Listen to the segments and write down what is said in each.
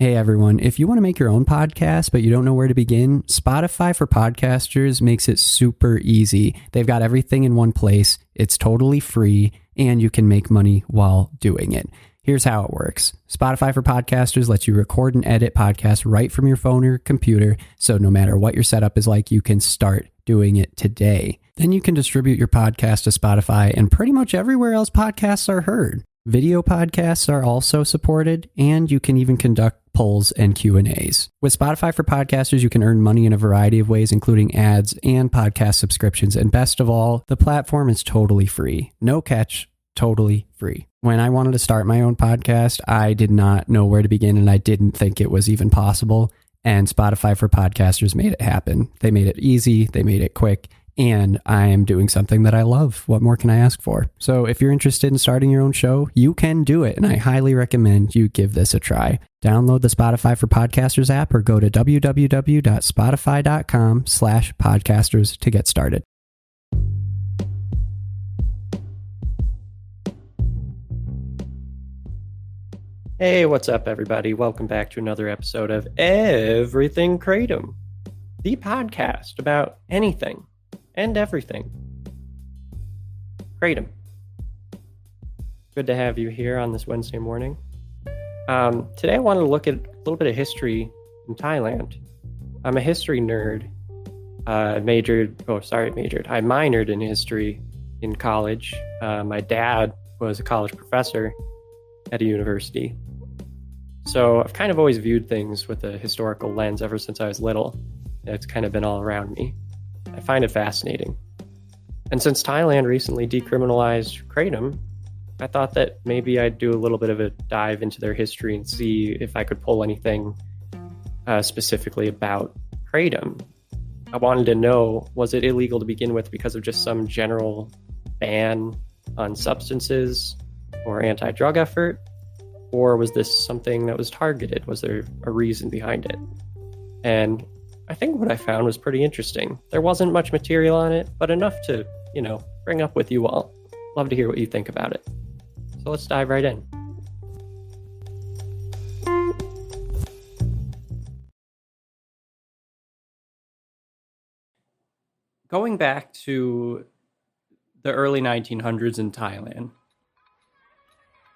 Hey everyone, if you want to make your own podcast but you don't know where to begin, Spotify for Podcasters makes it super easy. They've got everything in one place, it's totally free, and you can make money while doing it. Here's how it works. Spotify for Podcasters lets you record and edit podcasts right from your phone or computer, so no matter what your setup is like, you can start doing it today. Then you can distribute your podcast to Spotify and pretty much everywhere else podcasts are heard. Video podcasts are also supported, and you can even conduct polls and Q&As. With Spotify for Podcasters, you can earn money in a variety of ways, including ads and podcast subscriptions. And best of all, the platform is totally free. No catch, totally free. When I wanted to start my own podcast, I did not know where to begin, and I didn't think it was even possible. And Spotify for Podcasters made it happen. They made it easy, they made it quick, and I am doing something that I love. What more can I ask for? So if you're interested in starting your own show, you can do it, and I highly recommend you give this a try. Download the Spotify for Podcasters app or go to www.spotify.com/podcasters to get started. Hey, what's up, everybody? Welcome back to another episode of Everything Kratom, the podcast about anything and everything Kratom. Good to have you here on this Wednesday morning. Today I wanted to look at a little bit of history in Thailand. I'm a history nerd. I minored in history in college. My dad was a college professor at a university. So I've kind of always viewed things with a historical lens ever since I was little. It's kind of been all around me. I find it fascinating. And since Thailand recently decriminalized Kratom, I thought that maybe I'd do a little bit of a dive into their history and see if I could pull anything specifically about Kratom. I wanted to know, was it illegal to begin with because of just some general ban on substances or anti-drug effort? Or was this something that was targeted? Was there a reason behind it? And I think what I found was pretty interesting. There wasn't much material on it, but enough to, bring up with you all. Love to hear what you think about it. So let's dive right in. Going back to the early 1900s in Thailand,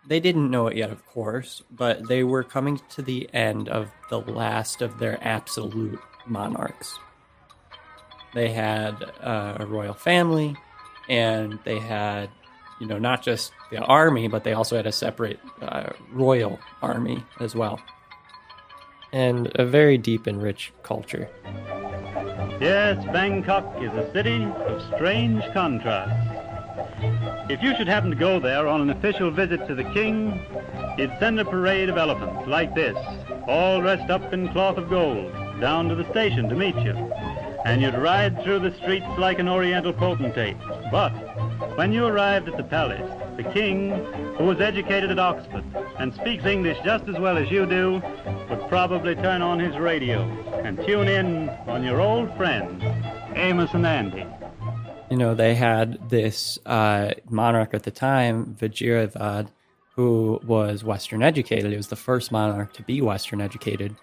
they didn't know it yet, of course, but they were coming to the end of the last of their absolute monarchs. They had a royal family, and they had, not just the army, but they also had a separate royal army as well. And a very deep and rich culture. Yes, Bangkok is a city of strange contrasts. If you should happen to go there on an official visit to the king, you'd send a parade of elephants like this, all dressed up in cloth of gold, down to the station to meet you. And you'd ride through the streets like an oriental potentate. But when you arrived at the palace, the king, who was educated at Oxford and speaks English just as well as you do, would probably turn on his radio and tune in on your old friends, Amos and Andy. They had this monarch at the time, Vajiravad, who was Western educated. He was the first monarch to be Western educated.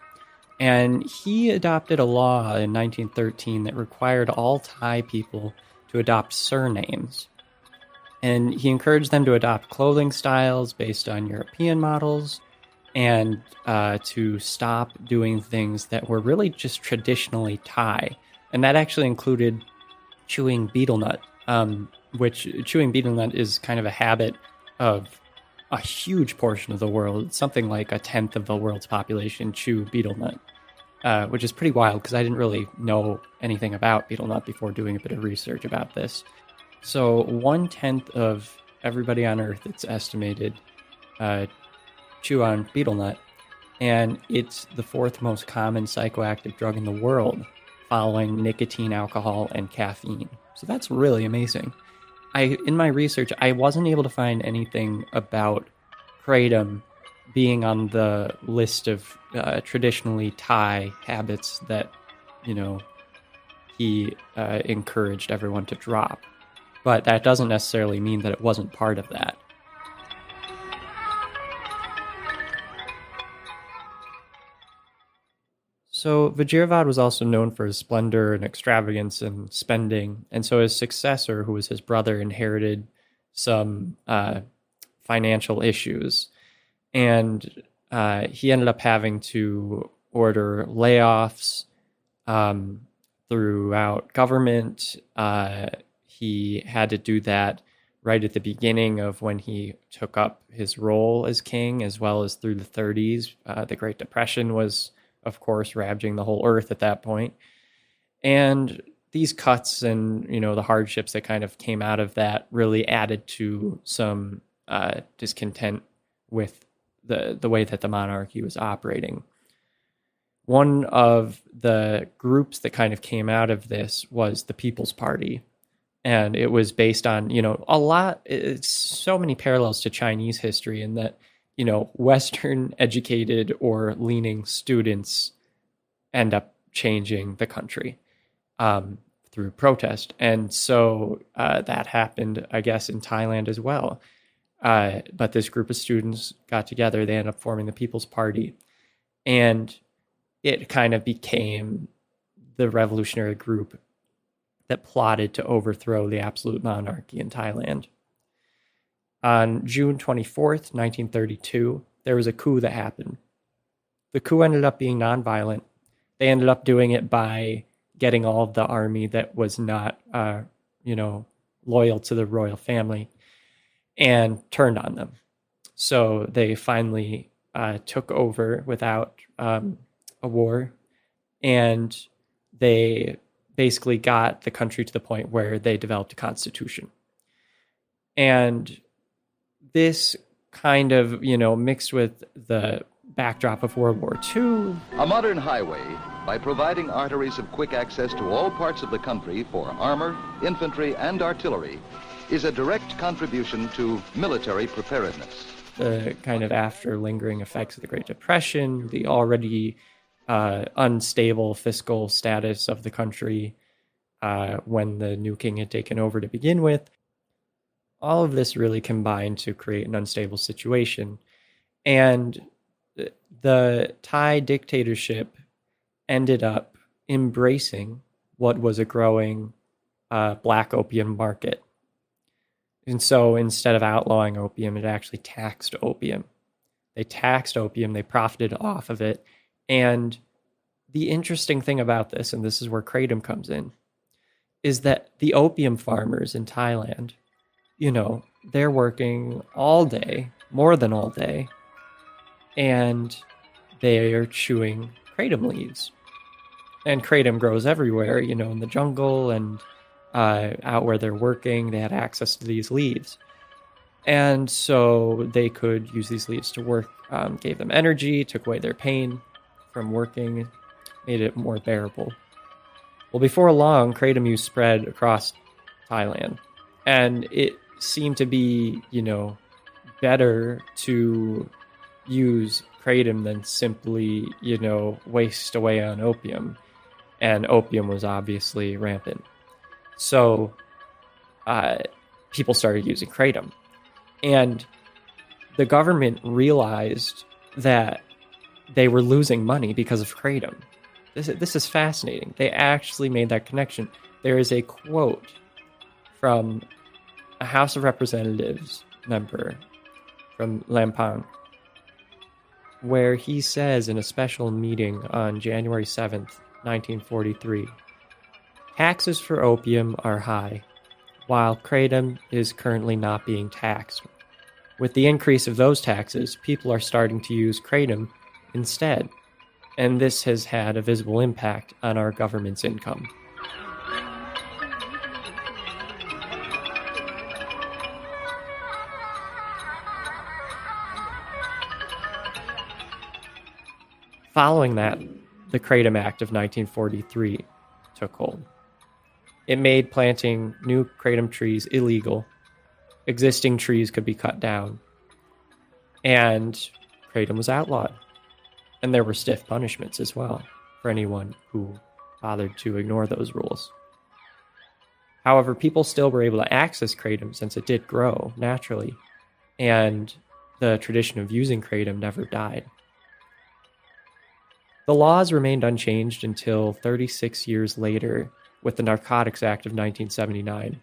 And he adopted a law in 1913 that required all Thai people to adopt surnames. And he encouraged them to adopt clothing styles based on European models and to stop doing things that were really just traditionally Thai. And that actually included chewing betel nut, which chewing betel nut is kind of a habit of a huge portion of the world. It's something like 1/10 of the world's population chew betel nut, which is pretty wild because I didn't really know anything about betel nut before doing a bit of research about this. So 1/10 of everybody on Earth, it's estimated, chew on betel nut, and it's the fourth most common psychoactive drug in the world, following nicotine, alcohol, and caffeine. So that's really amazing. In my research, I wasn't able to find anything about Kratom being on the list of traditionally Thai habits that, he encouraged everyone to drop. But that doesn't necessarily mean that it wasn't part of that. So Vajiravad was also known for his splendor and extravagance and spending, and so his successor, who was his brother, inherited some financial issues, and he ended up having to order layoffs throughout government. He had to do that right at the beginning of when he took up his role as king, as well as through the 30s. The Great Depression was, of course, ravaging the whole earth at that point. And these cuts and, the hardships that kind of came out of that really added to some discontent with the way that the monarchy was operating. One of the groups that kind of came out of this was the People's Party. And it was based on, it's so many parallels to Chinese history in that, Western educated or leaning students end up changing the country through protest. And so that happened, I guess, in Thailand as well. But this group of students got together, they ended up forming the People's Party. And it kind of became the revolutionary group that plotted to overthrow the absolute monarchy in Thailand. On June 24th, 1932, there was a coup that happened. The coup ended up being nonviolent. They ended up doing it by getting all of the army that was not, loyal to the royal family and turned on them. So they finally took over without a war, and they basically got the country to the point where they developed a constitution. And this kind of, mixed with the backdrop of World War II. A modern highway, by providing arteries of quick access to all parts of the country for armor, infantry, and artillery, is a direct contribution to military preparedness. The kind of after lingering effects of the Great Depression, the already unstable fiscal status of the country when the new king had taken over to begin with. All of this really combined to create an unstable situation. And the Thai dictatorship ended up embracing what was a growing black opium market. And so instead of outlawing opium, it actually taxed opium. They taxed opium, they profited off of it. And the interesting thing about this, and this is where Kratom comes in, is that the opium farmers in Thailand, they're working all day, more than all day, and they are chewing Kratom leaves. And Kratom grows everywhere, in the jungle and out where they're working, they had access to these leaves. And so they could use these leaves to work, gave them energy, took away their pain from working, made it more bearable. Well, before long, Kratom use spread across Thailand. And it seemed to be, better to use Kratom than simply, waste away on opium. And opium was obviously rampant. So people started using Kratom. And the government realized that they were losing money because of Kratom. This is fascinating. They actually made that connection. There is a quote from a House of Representatives member from Lampang, where he says in a special meeting on January 7th, 1943, taxes for opium are high, while Kratom is currently not being taxed. With the increase of those taxes, people are starting to use Kratom instead, and this has had a visible impact on our government's income. Following that, the Kratom Act of 1943 took hold. It made planting new Kratom trees illegal. Existing trees could be cut down. And Kratom was outlawed. And there were stiff punishments as well for anyone who bothered to ignore those rules. However, people still were able to access Kratom since it did grow naturally, and the tradition of using Kratom never died. The laws remained unchanged until 36 years later with the Narcotics Act of 1979.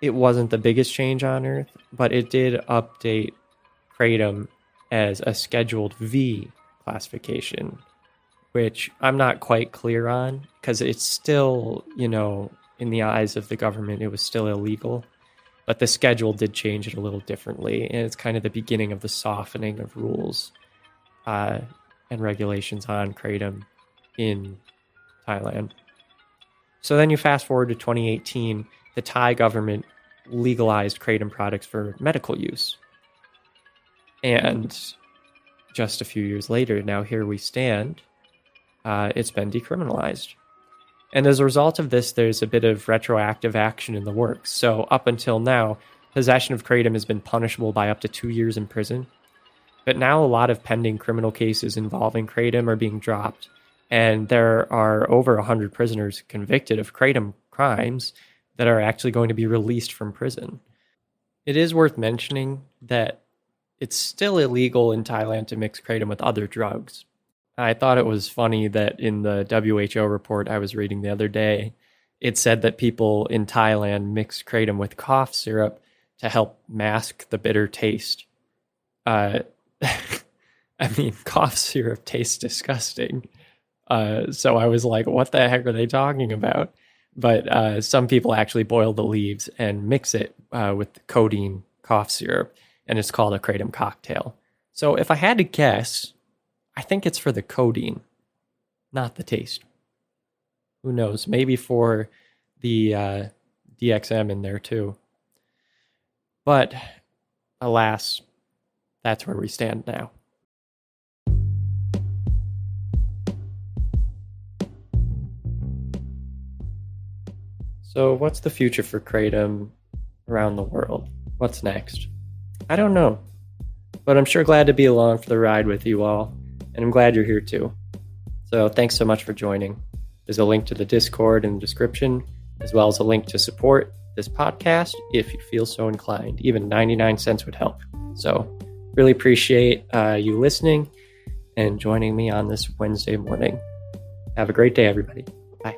It wasn't the biggest change on Earth, but it did update Kratom as a Scheduled V classification, which I'm not quite clear on because it's still, in the eyes of the government, it was still illegal. But the schedule did change it a little differently, and it's kind of the beginning of the softening of rules and regulations on Kratom in Thailand. So then you fast forward to 2018, the Thai government legalized Kratom products for medical use. And just a few years later, now here we stand, it's been decriminalized. And as a result of this, there's a bit of retroactive action in the works. So up until now, possession of Kratom has been punishable by up to 2 years in prison. But now a lot of pending criminal cases involving Kratom are being dropped. And there are over 100 prisoners convicted of Kratom crimes that are actually going to be released from prison. It is worth mentioning that it's still illegal in Thailand to mix Kratom with other drugs. I thought it was funny that in the WHO report I was reading the other day, it said that people in Thailand mix Kratom with cough syrup to help mask the bitter taste. I mean, cough syrup tastes disgusting. So I was like, what the heck are they talking about? But some people actually boil the leaves and mix it with codeine cough syrup, and it's called a Kratom cocktail. So if I had to guess, I think it's for the codeine, not the taste. Who knows? Maybe for the DXM in there too. But alas, that's where we stand now. So what's the future for Kratom around the world? What's next? I don't know, but I'm sure glad to be along for the ride with you all, and I'm glad you're here too. So thanks so much for joining. There's a link to the Discord in the description, as well as a link to support this podcast if you feel so inclined. Even 99 cents would help. So really appreciate you listening and joining me on this Wednesday morning. Have a great day, everybody. Bye.